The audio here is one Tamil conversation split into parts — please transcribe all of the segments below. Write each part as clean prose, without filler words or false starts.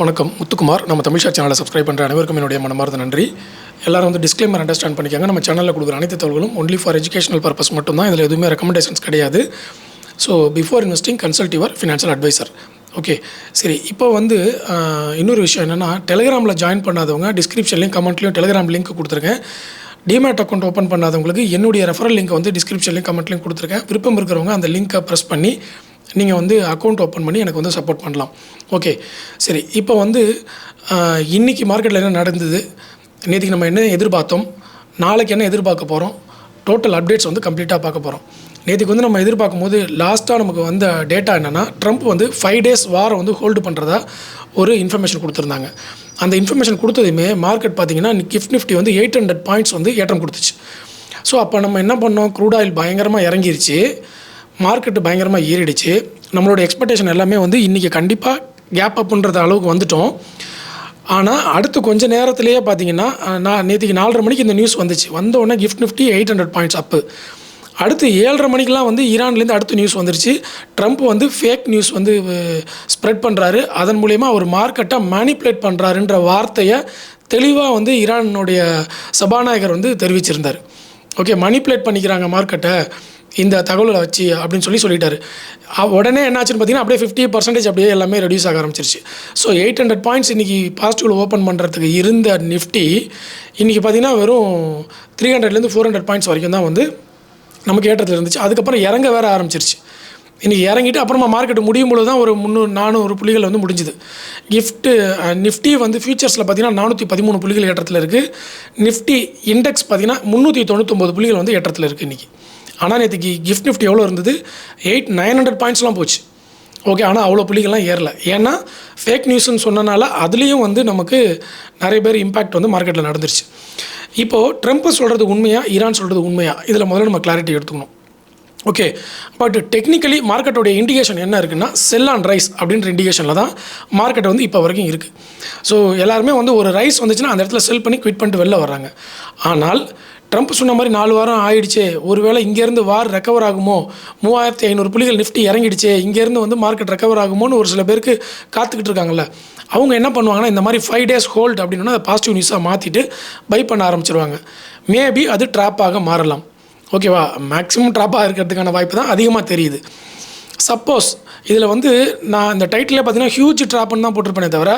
வணக்கம் முத்துக்குமார். நம்ம தமிழ்ஷா சேனலை சப்ஸ்கிரைப் பண்ணுற அனைவருக்கும் என்னுடைய மனமார்ந்த நன்றி. எல்லாரும் வந்து டிஸ்க்ளைமர் அண்டர்ஸ்டாண்ட் பண்ணிக்காங்க. நம்ம சேனலில் கொடுக்குற அனைத்து தகவல்களும் ஒன்லி ஃபார் எஜுகேஷனல் பர்பஸ் மட்டும்தான். இதில் எதுவுமே ரெக்கமெண்டேஷன்ஸ் கிடையாது. So before investing consult your financial advisor. Okay, சரி. இப்போ வந்து இன்னொரு விஷயம் என்னென்னா, டெலிகிராமில் ஜாயின் பண்ணாதவங்க டிஸ்கிரிப்ஷன்லையும் கமெண்ட்லையும் டெலிகிராம் லிங்க் கொடுத்துருக்கேன். டிமேட் அக்கௌண்ட் ஓப்பன் பண்ணாதவங்களுக்கு என்னுடைய ரெஃபரல் லிங்க் வந்து டிஸ்கிரிப்ஷன்லையும் கமெண்ட்லையும் கொடுத்துருக்கேன். விருப்பம் இருக்கிறவங்க அந்த லிங்க்கை ப்ரெஸ் பண்ணி நீங்கள் வந்து அக்கௌண்ட் ஓப்பன் பண்ணி எனக்கு வந்து சப்போர்ட் பண்ணலாம். ஓகே, சரி. இப்போ வந்து இன்றைக்கி மார்க்கெட்டில் என்ன நடந்தது, நேற்றுக்கு நம்ம என்ன எதிர்பார்த்தோம், நாளைக்கு என்ன எதிர்பார்க்க போகிறோம், டோட்டல் அப்டேட்ஸ் வந்து கம்ப்ளீட்டாக பார்க்க போகிறோம். நேற்றுக்கு வந்து நம்ம எதிர்பார்க்கும் போது லாஸ்ட்டாக நமக்கு வந்த டேட்டா என்னென்னா, ட்ரம்ப் வந்து 5 days வாரை வந்து ஹோல்டு பண்ணுறதா ஒரு இன்ஃபர்மேஷன் கொடுத்துருந்தாங்க. அந்த இன்ஃபர்மேஷன் கொடுத்ததுமே மார்க்கெட் பார்த்திங்கன்னா நிஃப்டி வந்து 800 பாயிண்ட்ஸ் வந்து ஏற்றம் கொடுத்துச்சு. ஸோ அப்போ நம்ம என்ன பண்ணோம், க்ரூட் ஆயில் பயங்கரமாக இறங்கிருச்சு, மார்க்கெட்டு பயங்கரமாக ஏறிடுச்சு. நம்மளோட எக்ஸ்பெக்டேஷன் எல்லாமே வந்து இன்றைக்கி கண்டிப்பாக கேப் அப்புன்ற அளவுக்கு வந்துட்டோம். ஆனால் அடுத்து கொஞ்சம் நேரத்துலேயே பார்த்தீங்கன்னா, நேற்றுக்கு 4:30 மணிக்கு இந்த நியூஸ் வந்துச்சு. வந்தோடனே நிஃப்டி 800 பாயிண்ட்ஸ் அப்பு. அடுத்து 7:30 மணிக்கெலாம் வந்து ஈரான்லேருந்து அடுத்த நியூஸ் வந்துருச்சு. ட்ரம்ப் வந்து ஃபேக் நியூஸ் வந்து ஸ்ப்ரெட் பண்ணுறாரு, அதன் மூலயமா அவர் மார்க்கெட்டை மேனிப்புலேட் பண்ணுறாருன்ற வார்த்தையை தெளிவாக வந்து ஈரானுடைய சபாநாயகர் வந்து தெரிவிச்சிருந்தார். ஓகே, மேனிப்புலேட் பண்ணிக்கிறாங்க மார்க்கெட்டை இந்த தகவலை வச்சு அப்படின்னு சொல்லிட்டாரு. உடனே என்னாச்சுன்னு பார்த்தீங்கன்னா, அப்படியே 50% அப்படியே எல்லாமே ரெடியூஸ் ஆக ஆரம்பிச்சிருச்சு. ஸோ 800 பாயிண்ட்ஸ் இன்றைக்கி பாசிட்டிவில் ஓப்பன் பண்ணுறதுக்கு இருந்த நிஃப்டி இன்றைக்கி பார்த்தீங்கன்னா வெறும் 300லேருந்து 400 பாயிண்ட்ஸ் வரைக்கும் தான் வந்து நமக்கு ஏற்றத்தில் இருந்துச்சு. அதுக்கப்புறம் இறங்க வேற ஆரம்பிச்சிருச்சு. இன்றைக்கி இறங்கிட்டு அப்புறமா மார்க்கெட்டு முடியும் பொழுது தான் ஒரு 300-400 புள்ளிகள் வந்து முடிஞ்சுது. நிஃப்டி வந்து ஃபியூச்சர்ஸில் பார்த்தீங்கன்னா 413 புள்ளிகள் ஏற்றத்தில் இருக்குது. நிஃப்டி இண்டெக்ஸ் பார்த்தீங்கன்னா 399 புள்ளிகள் வந்து ஏற்றத்தில் இருக்குது இன்றைக்கி. ஆனால் நேற்றுக்கு நிஃப்டி எவ்வளோ இருந்தது, 900 பாயிண்ட்ஸ்லாம் போச்சு. ஓகே, ஆனால் அவ்வளோ புள்ளிகள்லாம் ஏறல. ஏன்னா ஃபேக் நியூஸ்ன்னு சொன்னனால அதுலேயும் வந்து நமக்கு நிறைய பேர் இம்பேக்ட் வந்து மார்க்கெட்டில் நடந்துருச்சு. இப்போது ட்ரம்ப் சொல்கிறது உண்மையா, ஈரான் சொல்கிறது உண்மையா, இதில் முதல்ல நம்ம கிளாரிட்டி எடுத்துக்கணும். ஓகே, பட் டெக்னிக்கலி மார்க்கெட்டோடைய இண்டிகேஷன் என்ன இருக்குன்னா, செல் அண்ட் ரைஸ் அப்படின்ற இண்டிகேஷனில் தான் மார்க்கெட் வந்து இப்போ வரைக்கும் இருக்குது. ஸோ எல்லாருமே வந்து ஒரு ரைஸ் வந்துச்சுன்னா அந்த இடத்துல செல் பண்ணி குவிட் பண்ணிட்டு வெளில வர்றாங்க. ஆனால் ட்ரம்ப் சொன்ன மாதிரி 4 வாரம் ஆயிடுச்சே, ஒருவேளை இங்கேருந்து வார் ரெக்கவர் ஆகுமோ, 3500 புள்ளிகள் நிஃப்டி இறங்கிடுச்சே, இங்கேருந்து வந்து மார்க்கெட் ரெக்கவர் ஆகுமோன்னு ஒரு சில பேருக்கு காத்துக்கிட்டு இருக்காங்கல்ல, அவங்க என்ன பண்ணுவாங்கன்னா, இந்த மாதிரி 5 days ஹோல்டு அப்படின்னா அதை பாசிட்டிவ் நியூஸாக மாற்றிட்டு பை பண்ண ஆரம்பிச்சிருவாங்க. மேபி அது ட்ராப்பாக மாறலாம். ஓகேவா, மேக்ஸிமம் ட்ராப்பாக இருக்கிறதுக்கான வாய்ப்பு தான் அதிகமாக தெரியுது. சப்போஸ் இதில் வந்து நான் இந்த டைட்டிலே பார்த்தீங்கன்னா ஹியூஜ் ட்ராப்னு தான் போட்டிருப்பேனே தவிர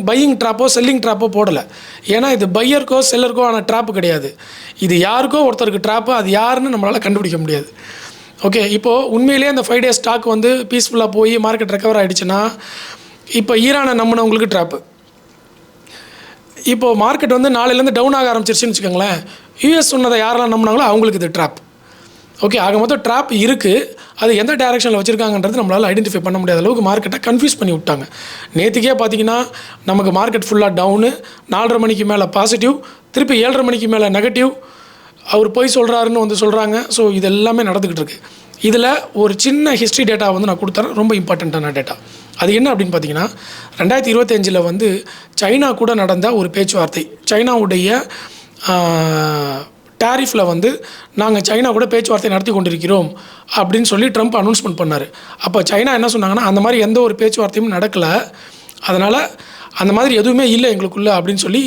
பையிங் ட்ராப்போ செல்லிங் ட்ராப்போ போடலை. ஏன்னா இது பையருக்கோ செல்லருக்கோ ஆன ட்ராப்பு கிடையாது. இது யாருக்கோ ஒருத்தருக்கு ட்ராப்பு, அது யாருன்னு நம்மளால் கண்டுபிடிக்க முடியாது. ஓகே, இப்போது உண்மையிலேயே அந்த 5 days ஸ்டாக் வந்து பீஸ்ஃபுல்லாக போய் மார்க்கெட் ரெக்கவர் ஆகிடுச்சுன்னா, இப்போ ஈரானை நம்பினவங்களுக்கு ட்ராப்பு. இப்போது மார்க்கெட் வந்து நாளையிலேருந்து டவுன் ஆக ஆரம்பிச்சிருச்சுன்னு வச்சுக்கோங்களேன், யூஎஸ் சொன்னதை யாரெல்லாம் நம்பினாங்களோ அவங்களுக்கு இது ட்ராப். ஓகே, ஆக மொத்தம் ட்ராப் இருக்குது. அது எந்த டைரெக்ஷனில் வச்சுருக்காங்கன்றது நம்மளால் ஐடென்டிஃபை பண்ண முடியாத அளவுக்கு மார்க்கெட்டை கன்ஃபியூஸ் பண்ணி விட்டாங்க. நேற்றுக்கே பார்த்தீங்கன்னா நமக்கு மார்க்கெட் ஃபுல்லாக டவுனு, 4:30 மணிக்கு மேலே பாசிட்டிவ், திருப்பி 7:30 மணிக்கு மேலே நெகட்டிவ், அவர் போய் சொல்கிறாருன்னு வந்து சொல்கிறாங்க. ஸோ இது எல்லாமே நடந்துக்கிட்டு இருக்குது. இதில் ஒரு சின்ன ஹிஸ்ட்ரி டேட்டா வந்து நான் கொடுத்தேன், ரொம்ப இம்பார்ட்டண்ட்டான டேட்டா. அது என்ன அப்படின்னு பார்த்தீங்கன்னா, 2025 வந்து சைனா கூட நடந்த ஒரு பேச்சுவார்த்தை. சைனாவுடைய டேரிஃபில் வந்து நாங்கள் சைனா கூட பேச்சுவார்த்தை நடத்தி கொண்டிருக்கிறோம் அப்படின்னு சொல்லி ட்ரம்ப் அனௌன்ஸ்மெண்ட் பண்ணார். அப்போ சைனா என்ன சொன்னாங்கன்னா, அந்த மாதிரி எந்த ஒரு பேச்சுவார்த்தையும் நடக்கலை, அதனால் அந்த மாதிரி எதுவுமே இல்லை எங்களுக்குள்ளே அப்படின்னு சொல்லி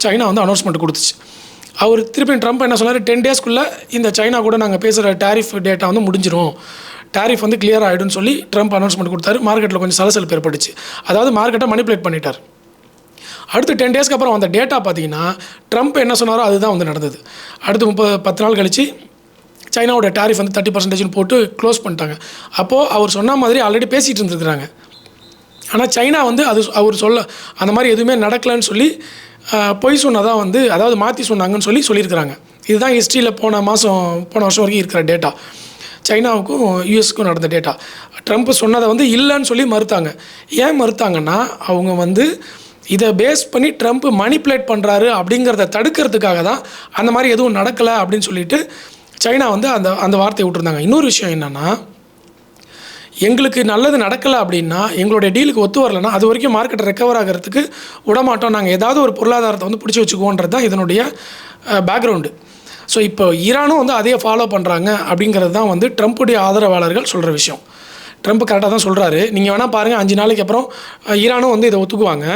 சைனா வந்து அனௌன்ஸ்மெண்ட் கொடுத்துச்சு. அவர் திருப்பி ட்ரம்ப் என்ன சொன்னார், 10 daysக்குள்ளே இந்த சைனா கூட நாங்கள் பேசுகிற டேரிஃப் டேட்டா வந்து முடிஞ்சிடும், டேரிஃப் வந்து கிளியர் ஆகிடும்னு சொல்லி ட்ரம்ப் அனௌன்ஸ்மெண்ட் கொடுத்தாரு. மார்க்கெட்டில் கொஞ்சம் சலசலப்பு ஏற்பட்டுச்சு. அதாவது மார்க்கெட்டை மனிப்புலேட் பண்ணிட்டார். அடுத்து 10 daysக்கு அப்புறம் அந்த டேட்டா பார்த்தீங்கன்னா ட்ரம்ப் என்ன சொன்னாரோ அதுதான் வந்து நடந்தது. அடுத்து 10 நாள் கழித்து சைனாவோட டேரிஃப் வந்து 30% போட்டு க்ளோஸ் பண்ணிட்டாங்க. அப்போது அவர் சொன்ன மாதிரி ஆல்ரெடி பேசிகிட்டு இருந்துருக்குறாங்க. ஆனால் சைனா வந்து அவர் அந்த மாதிரி எதுவுமே நடக்கலைன்னு சொல்லி பொய் சொன்னதாக வந்து, அதாவது மாற்றி சொன்னாங்கன்னு சொல்லியிருக்கிறாங்க. இதுதான் ஹிஸ்ட்ரியில் போன வருஷம் வரைக்கும் இருக்கிற டேட்டா. சைனாவுக்கும் யூஎஸ்க்கும் நடந்த டேட்டா. ட்ரம்ப் சொன்னதை வந்து இல்லைன்னு சொல்லி மறுத்தாங்க. ஏன் மறுத்தாங்கன்னா, அவங்க வந்து இதை பேஸ் பண்ணி ட்ரம்ப் மனிப்புலேட் பண்ணுறாரு அப்படிங்கிறத தடுக்கிறதுக்காக தான் அந்த மாதிரி எதுவும் நடக்கலை அப்படின்னு சொல்லிட்டு சைனா வந்து அந்த வார்த்தையை விட்டுருந்தாங்க. இன்னொரு விஷயம் என்னென்னா, எங்களுக்கு நல்லது நடக்கலை அப்படின்னா, எங்களுடைய டீலுக்கு ஒத்து வரலைன்னா அது வரைக்கும் மார்க்கெட் ரெக்கவர் ஆகிறதுக்கு விடமாட்டோம், நாங்கள் ஏதாவது ஒரு பொருளாதாரத்தை வந்து பிடிச்சி வச்சுக்குவோன்றது தான் இதனுடைய பேக்ரவுண்டு. ஸோ இப்போ ஈரானும் வந்து அதையே ஃபாலோ பண்ணுறாங்க அப்படிங்கிறது தான் வந்து ட்ரம்ப்புடைய ஆதரவாளர்கள் சொல்கிற விஷயம். ட்ரம்ப் கரெக்டாக தான் சொல்கிறாரு. நீங்கள் வேணால் பாருங்கள், 5 நாளைக்கு அப்புறம் ஈரானும் வந்து இதை ஒத்துக்குவாங்க.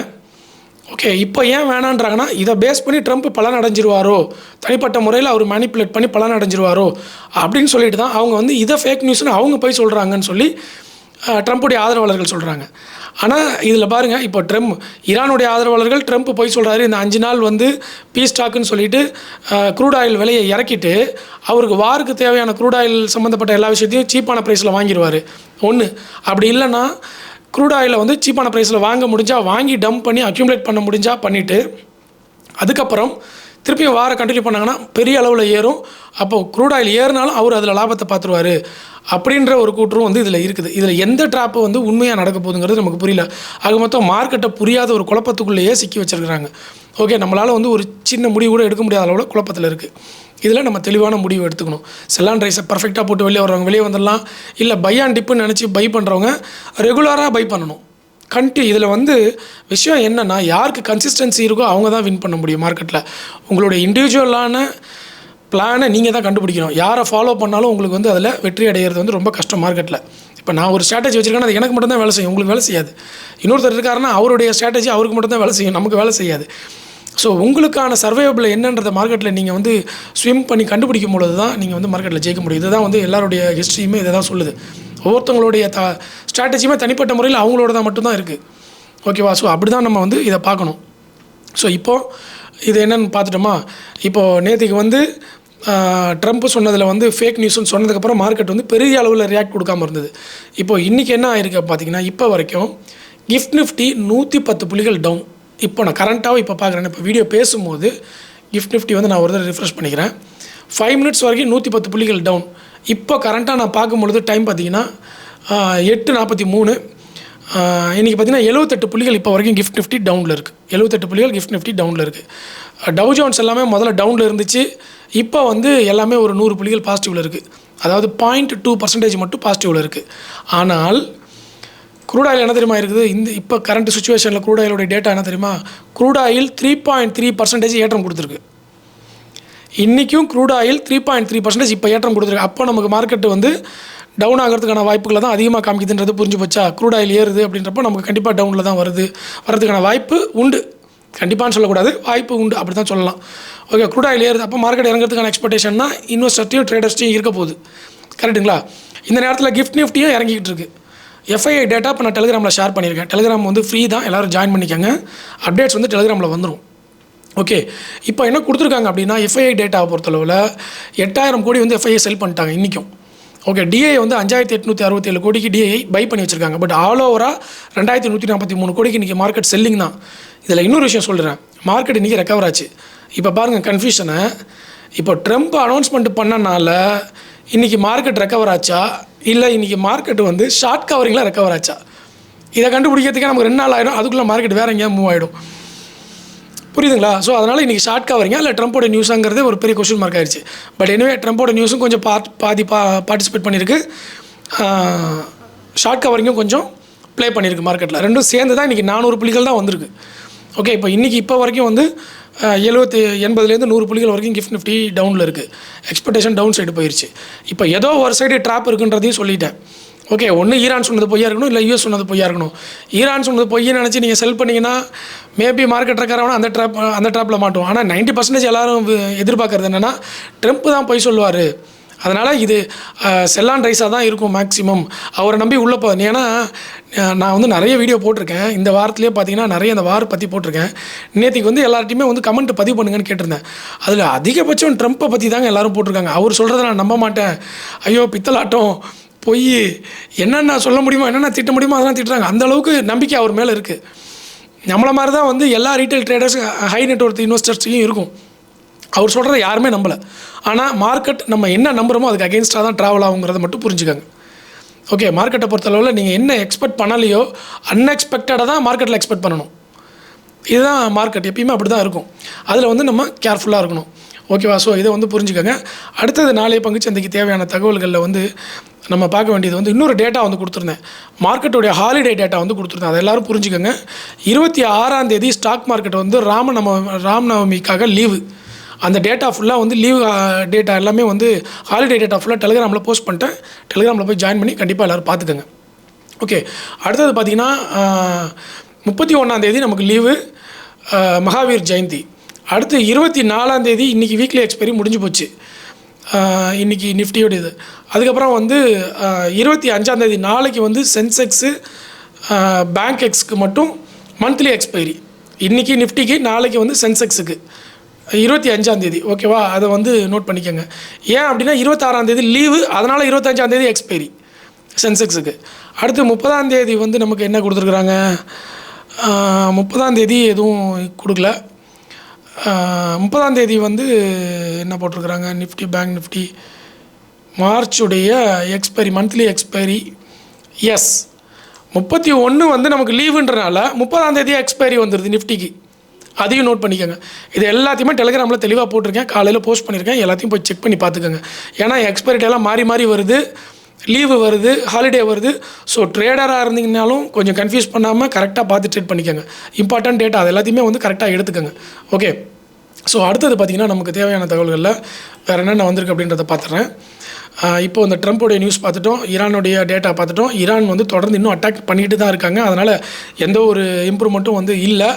ஓகே, இப்போ ஏன் வேணான்றாங்கன்னா, இதை பேஸ் பண்ணி ட்ரம்ப் பலன் அடைஞ்சிருவாரோ, தனிப்பட்ட முறையில் அவர் மேனிப்புலேட் பண்ணி பலன் அடைஞ்சிருவாரோ அப்படின்னு சொல்லிட்டு தான் அவங்க வந்து இதை ஃபேக் நியூஸ்னு அவங்க போய் சொல்கிறாங்கன்னு சொல்லி ட்ரம்ப்புடைய ஆதரவாளர்கள் சொல்கிறாங்க. ஆனால் இதில் பாருங்கள், இப்போ ஈரானுடைய ஆதரவாளர்கள் ட்ரம்ப் போய் சொல்கிறாரு, இந்த 5 நாள் வந்து பீஸ் டாக்குன்னு சொல்லிட்டு க்ரூட் ஆயில் விலையை இறக்கிட்டு அவருக்கு வாருக்கு தேவையான க்ரூட் ஆயில் சம்மந்தப்பட்ட எல்லா விஷயத்தையும் சீப்பான ப்ரைஸில் வாங்கிடுவார். ஒன்று அப்படி இல்லைன்னா க்ரூட் ஆயிலை வந்து சீப்பான ப்ரைஸில் வாங்க முடிஞ்சால் வாங்கி டம்ப் பண்ணி அக்யூமுலேட் பண்ண முடிஞ்சால் பண்ணிவிட்டு அதுக்கப்புறம் திருப்பியும் வார கண்டினியூ பண்ணாங்கன்னா பெரிய அளவில் ஏறும். அப்போது க்ரூட் ஆயில் ஏறினாலும் அவர் அதில் லாபத்தை பார்த்துருவார் அப்படின்ற ஒரு கூற்றும் வந்து இதில் இருக்குது. இதில் எந்த ட்ராப்பு வந்து உண்மையாக நடக்க போகுதுங்கிறது நமக்கு புரியல. ஆக மொத்தம் மார்க்கெட்டை புரியாத ஒரு குழப்பத்துக்குள்ளேயே சிக்கி வச்சுருக்கிறாங்க. ஓகே, நம்மளால் வந்து ஒரு சின்ன முடிவு கூட எடுக்க முடியாத அளவில் குழப்பத்தில் இருக்குது. இதில் நம்ம தெளிவான முடிவு எடுத்துக்கணும். செல்லான் ரைஸை பர்ஃபெக்டாக போட்டு வெளியே வரவங்க வெளியே வந்துடலாம். இல்லை பை அண்ட் டிப்புன்னு நினச்சி பை பண்ணுறவங்க ரெகுலராக பை பண்ணணும். இதில் வந்து விஷயம் என்னென்னா, யாருக்கு கன்சிஸ்டன்சி இருக்கோ அவங்க தான் வின் பண்ண முடியும் மார்க்கெட்டில். உங்களுடைய இண்டிவிஜுவலான பிளானை நீங்கள் தான் கண்டுபிடிக்கணும். யாரை ஃபாலோ பண்ணாலும் உங்களுக்கு வந்து அதில் வெற்றி அடைகிறது வந்து ரொம்ப கஷ்டம் மார்க்கெட்டில். இப்போ நான் ஒரு ஸ்ட்ராட்டஜி வச்சுருக்கேன், அது எனக்கு மட்டும் தான் வேலை செய்யும், உங்களுக்கு வேலை செய்யாது. இன்னொருத்தர் இருக்காருன்னா அவருடைய ஸ்ட்ராட்டஜி அவருக்கு மட்டும் தான் வேலை செய்யும், நமக்கு வேலை செய்யாது. ஸோ உங்களுக்கான சர்வைவபிள் என்னன்றதை மார்க்கெட்டில் நீங்கள் வந்து ஸ்விம் பண்ணி கண்டுபிடிக்கும் பொழுது தான் நீங்கள் வந்து மார்க்கெட்டில் ஜெயிக்க முடியும். இதுதான் வந்து எல்லாருடைய ஹிஸ்ட்ரியுமே இதை தான் சொல்லுது. ஒவ்வொருத்தவங்களுடைய ஸ்ட்ராட்டஜியுமே தனிப்பட்ட முறையில் அவங்களோட தான் மட்டும்தான் இருக்குது. ஓகேவா? ஸோ அப்படி தான் நம்ம வந்து இதை பார்க்கணும். ஸோ இப்போது இது என்னென்னு பார்த்துட்டோமா? இப்போது நேற்றுக்கு வந்து ட்ரம்ப் சொன்னதில் வந்து ஃபேக் நியூஸ்னு சொன்னதுக்கப்புறம் மார்க்கெட் வந்து பெரிய அளவில் ரியாக்ட் கொடுக்காமல் இருந்தது. இப்போது இன்றைக்கி என்ன ஆயிருக்கு பார்த்தீங்கன்னா, இப்போ வரைக்கும் கிஃப்ட் நிஃப்டி 110 புள்ளிகள் டவுன். இப்போ நான் கரண்ட்டாகவும் இப்போ பார்க்குறேன். இப்போ வீடியோ பேசும்போது கிஃப்ட் நிஃப்டி வந்து நான் ஒரு தடவை ரிஃப்ரெஷ் பண்ணிக்கிறேன். 5 மினிட்ஸ் வரைக்கும் 110 புள்ளிகள் டவுன். இப்போ கரண்ட்டாக நான் பார்க்கும்பொழுது டைம் பார்த்தீங்கன்னா 8:43. இன்றைக்கி பார்த்தீங்கன்னா 78 புள்ளிகள் இப்போ வரைக்கும் கிஃப்ட் நிஃப்டி டவுனில் இருக்குது. 78 புள்ளிகள் கிஃப்ட் நிஃப்டி டவுனில் இருக்குது. டவ் ஜோன்ஸ் எல்லாமே முதல்ல டவுனில் இருந்துச்சு. இப்போ வந்து எல்லாமே ஒரு 100 புள்ளிகள் பாசிட்டிவில் இருக்குது. அதாவது 0.2% மட்டும் பாசிட்டிவில் இருக்குது. ஆனால் க்ரூட் ஆயில் என்ன தெரியுமா இருக்குது? இப்போ கரண்ட் சுச்சுவேஷனில் க்ரூட் ஆயிலோட டேட்டா என்ன தெரியுமா? க்ரூட் ஆயில் 3.3% ஏற்றம் கொடுத்துருக்கு. இன்றைக்கும் க்ரூட் ஆயில் 3.3% இப்போ ஏற்றம் கொடுத்துருக்கு. அப்போ நமக்கு மார்க்கெட்டு வந்து டவுன் ஆகிறதுக்கான வாய்ப்புகளை தான் அதிகமாக காமிக்குதுன்றது புரிஞ்சு போச்சா? க்ரூட் ஆயில் ஏறுது அப்படின்றப்போ நமக்கு கண்டிப்பாக டவுனில் தான் வரதுக்கான வாய்ப்பு உண்டு. கண்டிப்பான்னு சொல்லக்கூடாது, வாய்ப்பு உண்டு, அப்படி தான் சொல்லலாம். ஓகே, க்ரூட் ஆயில் ஏறுது, அப்போ மார்க்கெட் இறங்கிறதுக்கான எக்ஸ்பெக்டேஷன்னா இன்வெஸ்டர்ட்டையும் ட்ரேடர்ஸ்ட்டையும் இருக்க போகுது. கரெக்டுங்களா? இந்த நேரத்தில் கிஃப்ட் நிஃப்டியும் இறங்கிக்கிட்டு இருக்குது. எஃப்ஐஐ டேட்டா இப்போ நான் டெலிகிராமில் ஷேர் பண்ணியிருக்கேன். டெலிகிராம் வந்து ஃப்ரீ தான், எல்லோரும் ஜாயின் பண்ணிக்கோங்க. அப்டேட்ஸ் வந்து டெலிகிராமில் வந்துடும். ஓகே, இப்போ என்ன கொடுத்துருக்காங்க அப்படின்னா, எஃப்ஐஐ டேட்டாவை பொறுத்தளவில் 8000 கோடி வந்து எஃப்ஐஐ செல் பண்ணிட்டாங்க இன்றைக்கும். ஓகே, டிஐ வந்து 5867 கோடிக்கு டிஐ பை பண்ணி வச்சுருக்காங்க. பட் ஆல் ஓவராக 2143 கோடிக்கு இன்றைக்கி மார்க்கெட் செல்லிங் தான். இதில் இன்னொரு விஷயம் சொல்கிறேன், மார்க்கெட் இன்றைக்கி ரெக்கவர் ஆச்சு. இப்போ பாருங்கள் கன்ஃபியூஷனை. இப்போ ட்ரம்ப் அனௌன்ஸ்மெண்ட் பண்ணனால இன்றைக்கி மார்க்கெட் ரெக்கவர் ஆச்சா, இல்லை இன்றைக்கி மார்க்கெட் வந்து ஷார்ட் கவரிங்கில் ரெக்கவர் ஆச்சா? இதை கண்டுபிடிக்கிறதுக்கே நமக்கு 2 நாள் ஆகிடும். அதுக்குள்ளே மார்க்கெட் வேறு எங்கேயா மூவ் ஆகிடும். புரியுதுங்களா? ஸோ அதனால் இன்றைக்கி ஷார்ட் கவரிங்கா இல்லை ட்ரம்போட நியூஸாங்கிறது ஒரு பெரிய கொஸ்டின் மார்க் ஆயிடுச்சு. பட் எனவே ட்ரம்போட நியூஸும் கொஞ்சம் பார்ட்டிசிபேட் பண்ணியிருக்கு. ஷார்ட் கவரிங்கும் கொஞ்சம் ப்ளே பண்ணியிருக்கு மார்க்கெட்டில். ரெண்டும் சேர்ந்து தான் இன்றைக்கி 400 புள்ளிகள் தான் வந்திருக்கு. ஓகே, இப்போ வரைக்கும் வந்து 80 100 புள்ளிகள் வரைக்கும் கிஃப்ட் நிஃப்டி டவுனில் இருக்குது. எக்ஸ்பெக்டேஷன் டவுன் சைடு போயிடுச்சு. இப்போ ஏதோ ஒரு சைடு ட்ராப் இருக்குன்றதையும் சொல்லிட்டேன். ஓகே, ஒன்று ஈரான் சொன்னது பொய்யா இருக்கணும், இல்லை யூஎஸ் சொன்னது பொய்யா இருக்கணும். ஈரான் சொன்னது பொய்யன்னு நினச்சி நீங்கள் செல் பண்ணிங்கன்னா மேபி மார்க்கெட் ரெக்காரவனா அந்த ட்ராப்பில் மாட்டோம். ஆனால் 90% எல்லோரும் எதிர்பார்க்குறது என்னென்னா ட்ரம்ப் தான் பொய் சொல்லுவார், அதனால் இது செல்லான் ரைஸாக தான் இருக்கும் மேக்ஸிமம், அவரை நம்பி உள்ளே போகுது. ஏன்னா நான் வந்து நிறைய வீடியோ போட்டிருக்கேன். இந்த வாரத்துலேயே பார்த்தீங்கன்னா நிறைய அந்த வார் பற்றி போட்டிருக்கேன். நேற்றுக்கு வந்து எல்லார்ட்டையுமே வந்து கமெண்ட் பதிவு பண்ணுங்கன்னு கேட்டிருந்தேன். அதில் அதிகபட்சம் ட்ரம்ப்பை பற்றி தாங்க எல்லோரும் போட்டிருக்காங்க. அவர் சொல்கிறத நான் நம்ப மாட்டேன், ஐயோ பித்தலாட்டம், பொய், என்னென்ன சொல்ல முடியுமோ என்னென்ன திட்ட முடியுமோ அதெல்லாம் திட்டுறாங்க. அந்தளவுக்கு நம்பிக்கை அவர் மேலே இருக்குது. நம்மளை மாதிரி தான் வந்து எல்லா ரீட்டைல் ட்ரேடர்ஸ், ஹை நெட்வொர்த் இன்வெஸ்டர்ஸையும் இருக்கும். அவர் சொல்கிறத யாருமே நம்பலை. ஆனால் மார்க்கெட் நம்ம என்ன நம்புகிறோமோ அதுக்கு அகெயின்ஸ்டாக தான் ட்ராவல் ஆகுங்கிறத மட்டும் புரிஞ்சுக்கோங்க. ஓகே, மார்க்கெட்டை பொறுத்தளவில் நீங்கள் என்ன எக்ஸ்பெக்ட் பண்ணலையோ அன்எக்ஸ்பெக்டடாக தான் மார்க்கெட்டில் எக்ஸ்பெக்ட் பண்ணணும். இதுதான் மார்க்கெட், எப்பயுமே அப்படி தான் இருக்கும். அதில் வந்து நம்ம கேர்ஃபுல்லாக இருக்கணும். ஓகேவா? ஸோ இதை வந்து புரிஞ்சுக்கோங்க. அடுத்தது நாளைய பங்குச்சந்தைக்கு தேவையான தகவல்களில் வந்து நம்ம பார்க்க வேண்டியது வந்து இன்னொரு டேட்டா வந்து கொடுத்துருந்தேன். மார்க்கெட்டுடைய ஹாலிடே டேட்டா வந்து கொடுத்துருந்தேன். அதை எல்லோரும் புரிஞ்சுக்கோங்க. 26ஆம் தேதி ஸ்டாக் மார்க்கெட் வந்து ராமநவமிக்காக லீவு. அந்த டேட்டா ஃபுல்லாக வந்து லீவ் டேட்டா எல்லாமே வந்து ஹாலிடே டேட்டா ஃபுல்லாக டெலிகிராமில் போஸ்ட் பண்ணிட்டேன். டெலிகிராமில் போய் ஜாயின் பண்ணி கண்டிப்பாக எல்லோரும் பார்த்துக்கோங்க. ஓகே, அடுத்தது பார்த்திங்கன்னா 31 நமக்கு லீவு, மகாவீர் ஜெயந்தி. அடுத்து 24 இன்றைக்கி வீக்லி எக்ஸ்பைரி முடிஞ்சு போச்சு, இன்றைக்கி நிஃப்டியோட இது. அதுக்கப்புறம் வந்து 25 நாளைக்கு வந்து சென்செக்ஸு பேங்க் எக்ஸ்க்கு மட்டும் மந்த்லி எக்ஸ்பைரி. இன்றைக்கி நிஃப்டிக்கு, நாளைக்கு வந்து சென்செக்ஸுக்கு 25 ஓகேவா? அதை வந்து நோட் பண்ணிக்கோங்க. ஏன் அப்படின்னா 26 லீவு, அதனால் 25 எக்ஸ்பைரி சென்செக்ஸுக்கு. அடுத்து 30 வந்து நமக்கு என்ன கொடுத்துருக்குறாங்க, 30 எதுவும் கொடுக்கல. 30 வந்து என்ன போட்டிருக்கிறாங்க, நிஃப்டி பேங்க் நிஃப்டி மார்ச்சுடைய எக்ஸ்பைரி, மந்த்லி எக்ஸ்பைரி. எஸ், 31 வந்து நமக்கு லீவுன்றனால 30 எக்ஸ்பைரி வந்துடுது நிஃப்டிக்கு. அதையும் நோட் பண்ணிக்கோங்க. இது எல்லாத்தையுமே டெலிகிராமில் தெளிவாக போட்டிருக்கேன், காலையில் போஸ்ட் பண்ணியிருக்கேன், எல்லாத்தையும் போய் செக் பண்ணி பார்த்துக்கோங்க. ஏன்னா எக்ஸ்பைரி டேலாம் மாறி மாறி வருது, லீவு வருது, ஹாலிடே வருது. ஸோ ட்ரேடராக இருந்தீங்கனாலும் கொஞ்சம் கன்ஃபியூஸ் பண்ணாமல் கரெக்டாக பார்த்து ட்ரேட் பண்ணிக்கோங்க. இம்பார்ட்டன்ட் டேட்டா அது எல்லாத்தையுமே வந்து கரெக்டாக எடுத்துக்கோங்க. ஓகே, ஸோ அடுத்தது பார்த்திங்கன்னா நமக்கு தேவையான தகவல்களில் வேறு என்னென்ன வந்திருக்கு அப்படின்றத பார்த்துட்றேன். இப்போ இந்த ட்ரம்ப்போடைய நியூஸ் பார்த்துட்டோம், ஈரானுடைய டேட்டா பார்த்துட்டோம். ஈரான் வந்து தொடர்ந்து இன்னும் அட்டாக் பண்ணிக்கிட்டு தான் இருக்காங்க, அதனால் எந்த ஒரு இம்ப்ரூவ்மெண்ட்டும் வந்து இல்லை.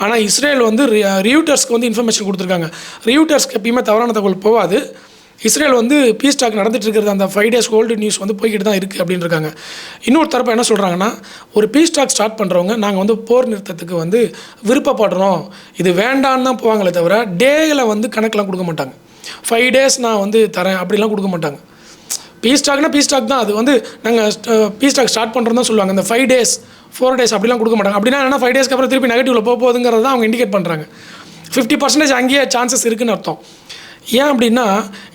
ஆனால் இஸ்ரேல் வந்து ரியூட்டர்ஸ்க்கு வந்து இன்ஃபர்மேஷன் கொடுத்துருக்காங்க. ரியூட்டர்ஸ்க்கு எப்பயுமே தவறான தகவல் போகாது. இஸ்ரேல் வந்து பீஸ் டாக் நடந்துட்டு இருக்கிறது, அந்த 5 days ஓல்டு நியூஸ் வந்து போய்கிட்டு தான் இருக்குது அப்படின்னு இருக்காங்க. இன்னொரு தரப்பு என்ன சொல்கிறாங்கன்னா, ஒரு பீஸ் டாக் ஸ்டார்ட் பண்ணுறவங்க நாங்கள் வந்து போர் நிறுத்தத்துக்கு வந்து விருப்பப்படுறோம், இது வேண்டான்னு தான் போவாங்களே தவிர டேயில் வந்து கணக்கெலாம் கொடுக்க மாட்டாங்க. 5 days நான் வந்து தரேன் அப்படிலாம் கொடுக்க மாட்டாங்க. பீஸ் டாக்னா பீஸ் டாக் தான், அது வந்து நாங்கள் பீஸ் டாக் ஸ்டார்ட் பண்ணுறோம் தான் சொல்லுவாங்க. இந்த 5 days 4 days அப்படிலாம் கொடுக்க மாட்டாங்க. அப்படின்னா என்ன, 5 daysக்கு அப்புறம் திருப்பி நெகட்டிவில் போகுதுங்கிறத அவங்க இண்டிகேட் பண்ணுறாங்க. 50% அங்கேயே சான்சஸ் இருக்குதுன்னு அர்த்தம். ஏன் அப்படின்னா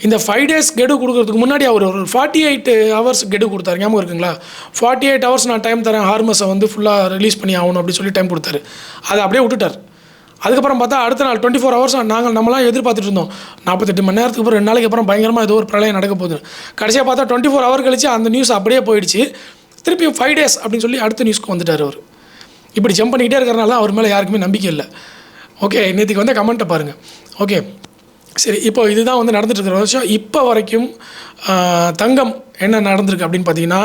இந்த 5 days கெடு கொடுக்குறதுக்கு முன்னாடி அவர் ஒரு 48 hours கெடு கொடுத்தாரு, ஞாபகம் இருக்குங்களா? 48 hours நான் டைம் தரேன், ஹார்மஸை வந்து ஃபுல்லாக ரிலீஸ் பண்ணி ஆகணும் அப்படின்னு சொல்லி டைம் கொடுத்தாரு. அதை அப்படியே விட்டுட்டார். அதுக்கப்புறம் பார்த்தா அடுத்த நாள் 24 hours நம்மளாம் எதிர்பார்த்துட்டு இருந்தோம். 48 மணி நேரத்துக்கு அப்புறம் 2 நாளைக்கு அப்புறம் பயங்கரமாக ஏதோ ஒரு பிரளயம் நடக்க போகுது. கடைசியாக பார்த்தா 24 hours கழிச்சு அந்த நியூஸ் அப்படியே போயிடுச்சு. திருப்பியும் 5 days அப்படின்னு சொல்லி அடுத்த நியூஸ்க்கு வந்துட்டார் அவர். இப்படி ஜம்ப் பண்ணிக்கிட்டே இருக்கிறனால அவர் மேலே யாருக்குமே நம்பிக்கை இல்லை. ஓகே, நேற்றுக்கு வந்து கமெண்ட்டை பாருங்கள். ஓகே, சரி, இப்போ இதுதான் வந்து நடந்துட்டு இருக்கிற வருஷம். இப்போ வரைக்கும் தங்கம் என்ன நடந்திருக்கு அப்படின்னு பார்த்தீங்கன்னா,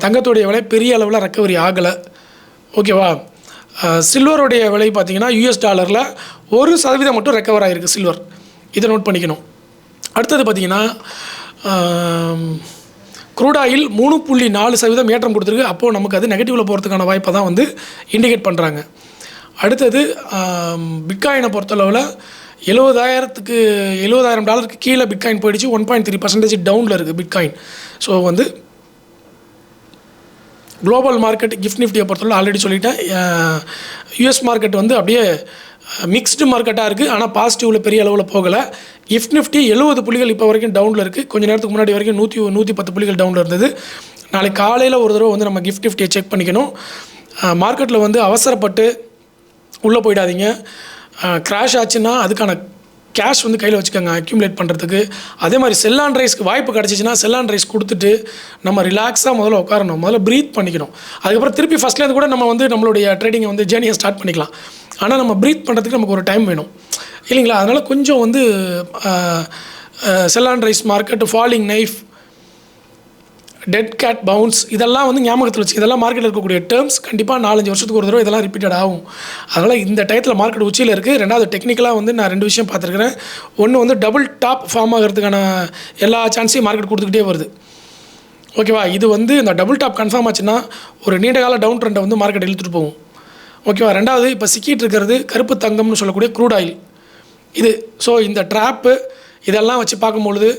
தங்கத்துடைய விலை பெரிய அளவில் ரெக்கவரி ஆகலை. ஓகேவா? சில்வருடைய விலை பார்த்தீங்கன்னா $1 1% மட்டும் ரெக்கவர் ஆகிருக்கு சில்வர். இதை நோட் பண்ணிக்கணும். அடுத்தது பார்த்தீங்கன்னா க்ரூட் ஆயில் 3.4% ஏற்றம் கொடுத்துருக்கு. அப்போது நமக்கு அது நெகட்டிவில் போகிறதுக்கான வாய்ப்பை தான் வந்து இண்டிகேட் பண்ணுறாங்க. அடுத்தது பிட்காயினை பொறுத்தளவில் $70,000 கீழே பிட்காயின் போயிடுச்சு. 1.3% டவுனில் இருக்குது பிட்காயின். ஸோ வந்து குளோபல் மார்க்கெட் கிஃப்ட் நிஃப்டியை பொறுத்தவரை ஆல்ரெடி சொல்லிட்டேன். யூஎஸ் மார்க்கெட் வந்து அப்படியே மிக்ஸ்டு மார்க்கெட்டாக இருக்குது, ஆனால் பாசிட்டிவில் பெரிய அளவில் போகலை. கிஃப்ட் நிஃப்டி 70 புள்ளிகள் இப்போ வரைக்கும் டவுனில் இருக்குது. கொஞ்சம் நேரத்துக்கு முன்னாடி வரைக்கும் 110 புள்ளிகள் டவுனில் இருந்தது. நாளைக்கு காலையில் ஒரு தடவை வந்து நம்ம கிஃப்ட் நிஃப்டியை செக் பண்ணிக்கணும். மார்க்கெட்டில் வந்து அவசரப்பட்டு உள்ளே போயிடாதீங்க. கிராஷ் ஆச்சுன்னா அதுக்கான கேஷ் வந்து கையில் வச்சுக்கோங்க அக்யூமுலேட் பண்ணுறதுக்கு. அதே மாதிரி செல் ஆன் ரைஸ்க்கு வாய்ப்பு கிடச்சிச்சின்னா செல் ஆன் ரைஸ் கொடுத்துட்டு நம்ம ரிலாக்ஸாக முதல்ல உட்காரணும், முதல்ல ப்ரீத் பண்ணிக்கணும். அதுக்கப்புறம் திருப்பி ஃபஸ்ட்லேருந்து கூட நம்ம வந்து நம்மளுடைய ட்ரேடிங்கை வந்து ஜேர்னியை ஸ்டார்ட் பண்ணிக்கலாம். ஆனால் நம்ம ப்ரீத் பண்ணுறதுக்கு நமக்கு ஒரு டைம் வேணும் இல்லைங்களா? அதனால் கொஞ்சம் வந்து sell on rise market, falling knife, dead cat bounce, இதெல்லாம் வந்து ஞாபகத்தில் வச்சு, இதெல்லாம் மார்க்கெட்டில் இருக்கக்கூடிய டேர்ம்ஸ். கண்டிப்பாக 4-5 வருஷத்துக்கு ஒரு தடவை இதெல்லாம் ரிப்பீட்டட் ஆகும். அதனால் இந்த டயத்தில் மார்க்கெட் உச்சியில் இருக்குது. ரெண்டாவது டெக்னிக்கலாக வந்து நான் 2 விஷயம் பார்த்துருக்கிறேன். ஒன்று வந்து டபுள் டாப் ஃபார்ம் ஆகிறதுக்கான எல்லா சான்ஸையும் மார்க்கெட் கொடுத்துக்கிட்டே வருது. ஓகேவா? இது வந்து இந்த டபுள் டாப் கன்ஃபார்ம் ஆச்சுன்னா ஒரு நீண்ட கால டவுன் ட்ரெண்டை வந்து மார்க்கெட் இழுத்துட்டு போகும். ஓகேவா? ரெண்டாவது இப்போ சிக்கிட்டு இருக்கிறது கருப்பு தங்கம்னு சொல்லக்கூடிய க்ரூட் ஆயில் இது. ஸோ இந்த ட்ராப்பு இதெல்லாம் வச்சு பார்க்கும்பொழுது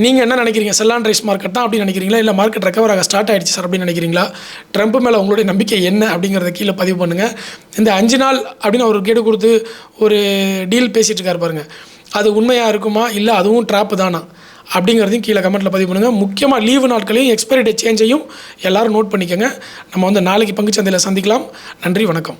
நீங்கள் என்ன நினைக்கிறீங்க? செல் ஆன் ரைஸ் மார்க்கெட் தான் அப்படின்னு நினைக்கிறீங்களா, இல்லை மார்க்கெட் ரெக்கவர் ஆக ஸ்டார்ட் ஆகிடுச்சு சார் அப்படின்னு நினைக்கிறீங்களா? ட்ரம்ப் மேலே உங்களுடைய நம்பிக்கை என்ன அப்படிங்கிறத கீழே பதிவு பண்ணுங்கள். இந்த 5 நாள் அப்படின்னு ஒரு கேடு கொடுத்து ஒரு டீல் பேசிகிட்டு இருக்காரு பாருங்கள், அது உண்மையாக இருக்குமா, இல்லை அதுவும் ட்ராப்பு தானா அப்படிங்கிறதையும் கீழே கமெண்ட்டில் பதிவு பண்ணுங்கள். முக்கியமாக லீவு நாட்களையும் எக்ஸ்பைரி டே சேஞ்சையும் எல்லோரும் நோட் பண்ணிக்கோங்க. நம்ம வந்து நாளைக்கு பங்குச்சந்தையில் சந்திக்கலாம். நன்றி, வணக்கம்.